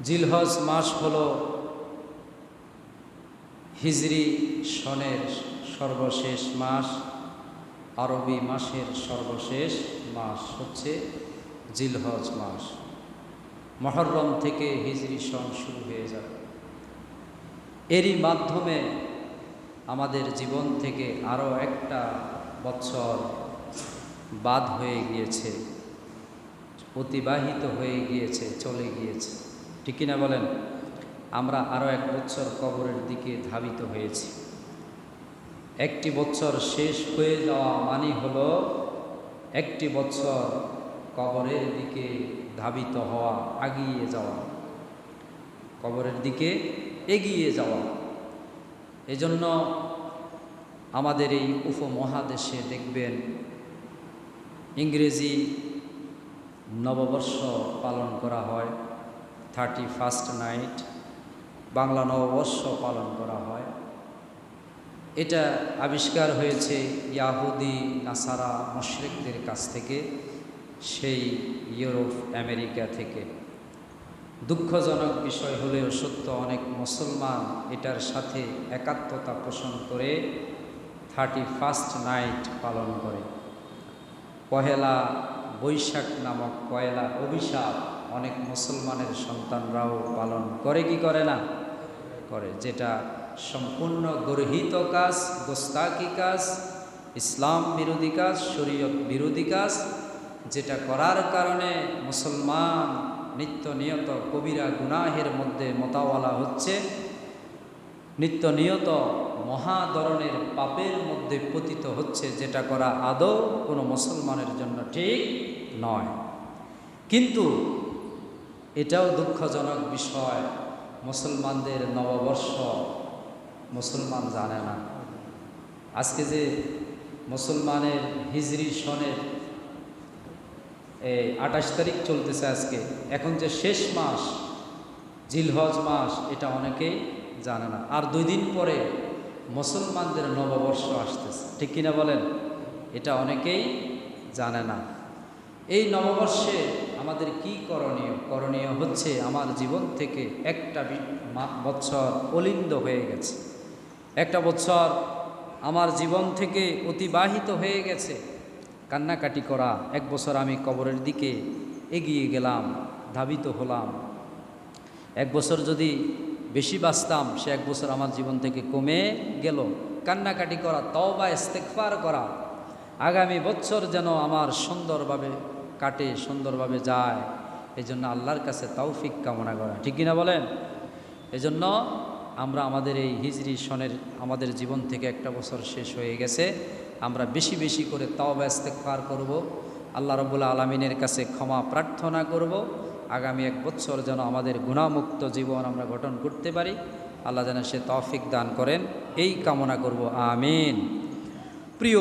জিলহজ মাস হলো হিজরি সনের সর্বশেষ মাস। আরবি মাসের সর্বশেষ মাস হচ্ছে জিলহজ মাস। মুহররম থেকে হিজরি সন শুরু হয়ে যাবে। এরই মাধ্যমে আমাদের জীবন থেকে আরও একটা বছর বাদ হয়ে গিয়েছে, অতিবাহিত হয়ে গিয়েছে, চলে গিয়েছে। ঠিক কিনা বলেন? আমরা আরও এক বছর কবরের দিকে ধাবিত হয়েছি। একটি বছর শেষ হয়ে যাওয়া মানে হলো একটি বছর কবরের দিকে ধাবিত হওয়া, এগিয়ে যাওয়া, কবরের দিকে এগিয়ে যাওয়া। এজন্য আমাদের এই উপমহাদেশে দেখবেন ইংরেজি নববর্ষ পালন করা হয়, 31st নাইট। বাংলা নববর্ষ পালন করা হয়। এটা আবিষ্কার হয়েছে ইয়াহুদি নাসারা মুশরিকদের কাছ থেকে, সেই ইউরোপ আমেরিকা থেকে। দুঃখজনক বিষয় হলেও সত্য, অনেক মুসলমান এটার সাথে একাত্মতা পোষণ করে 31st নাইট পালন করে। পহেলা বৈশাখ নামক পয়লা অভিশাপ অনেক মুসলমানের সন্তানরাও পালন করে কি করে না? করে, যেটা সম্পূর্ণ গর্হিত কাজ, গোস্তাকি কাজ, ইসলাম বিরোধী কাজ, শরীয়ত বিরোধী কাজ, যেটা করার কারণে মুসলমান নিত্য নিয়ত কবিরা গুনাহের মধ্যে মোতাওয়ালা হচ্ছে, নিত্য নিয়ত মহা ধরনের পাপের মধ্যে পতিত হচ্ছে, যেটা করা আদৌ কোনো মুসলমানের জন্য ঠিক নয়। কিন্তু এটাও দুঃখজনক বিষয়, মুসলমানদের নববর্ষ মুসলমান জানে না। আজকে যে মুসলমানের হিজরি সনের 28 তারিখ চলতেছে আজকে, এখন যে শেষ মাস জিলহজ মাস, এটা অনেকেই জানে না। আর 2 দিন পরে মুসলমানদের নববর্ষ আসতেছে। ঠিক কিনা বলেন? এটা অনেকেই জানে না। এই নববর্ষে আমাদের কি করণীয়? করণীয় হচ্ছে আমার জীবন থেকে একটা বছর অলিন্দ হয়ে গেছে, একটা বছর আমার জীবন থেকে অতিবাহিত হয়ে গেছে। কান্নাকাটি করা, এক বছর আমি কবরের দিকে এগিয়ে গেলাম, ধাবিত হলাম। এক বছর যদি বেশি বাঁচতাম, সে এক বছর আমার জীবন থেকে কমে গেল। কান্নাকাটি করা, তওবা ইস্তেগফার করা, আগামী বছর যেন আমার সুন্দরভাবে কাটে, সুন্দরভাবে যায়, এই জন্য আল্লাহর কাছে তৌফিক কামনা করা। ঠিক কিনা বলেন? এজন্য আমরা আমাদের এই হিজরি সনের আমাদের জীবন থেকে একটা বছর শেষ হয়ে গেছে, আমরা বেশি বেশি করে তওবা ইস্তেগফার করব, আল্লাহ রাব্বুল আলামিনের কাছে ক্ষমা প্রার্থনা করব। আগামী এক বছর যেন আমাদের গুনাহমুক্ত জীবন আমরা গঠন করতে পারি। আল্লাহ যেন সে তৌফিক দান করেন, এই কামনা করব। আমিন। প্রিয়